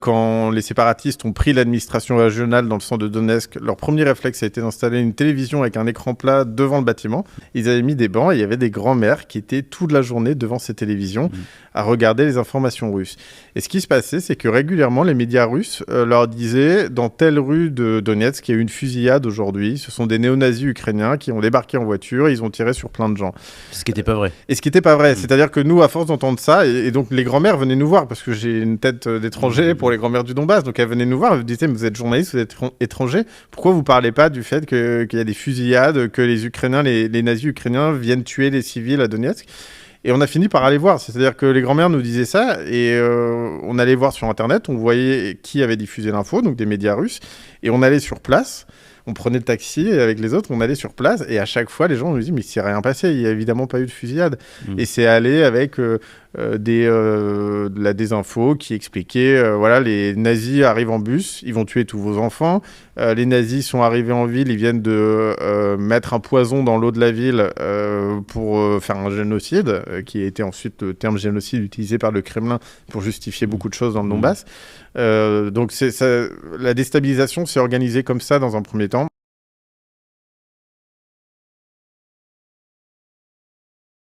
quand les séparatistes ont pris l'administration régionale dans le centre de Donetsk, leur premier réflexe a été d'installer une télévision avec un écran plat devant le bâtiment. Ils avaient mis des bancs et il y avait des grands-mères qui étaient toute la journée devant ces télévisions à regarder les informations russes. Et ce qui se passait, c'est que régulièrement, les médias russes leur disaient, dans telle rue de Donetsk, il y a eu une fusillade aujourd'hui. Ce sont des néo-nazis ukrainiens qui ont débarqué en voiture, ils ont tiré sur plein de gens. Ce qui n'était pas vrai. Et ce qui n'était pas vrai. C'est-à-dire que nous, à force d'entendre ça, et donc les grand-mères venaient nous voir, parce que j'ai une tête d'étranger pour les grand-mères du Donbass, donc elles venaient nous voir, elles me disaient, mais vous êtes journaliste, vous êtes étranger, pourquoi vous parlez pas du fait qu'il y a des fusillades, que les Ukrainiens, les nazis ukrainiens viennent tuer les civils à Donetsk? Et on a fini par aller voir, c'est-à-dire que les grand-mères nous disaient ça, et on allait voir sur Internet, on voyait qui avait diffusé l'info, donc des médias russes, et on allait sur place, on prenait le taxi et avec les autres, on allait sur place, et à chaque fois, les gens nous disaient, mais il s'est rien passé, il n'y a évidemment pas eu de fusillade. Et c'est allé avec de la désinfo qui expliquait, voilà, les nazis arrivent en bus, ils vont tuer tous vos enfants, les nazis sont arrivés en ville, ils viennent de mettre un poison dans l'eau de la ville pour faire un génocide, qui a été ensuite le terme génocide utilisé par le Kremlin pour justifier beaucoup de choses dans le Donbass. Donc la déstabilisation s'est organisée comme ça dans un premier temps.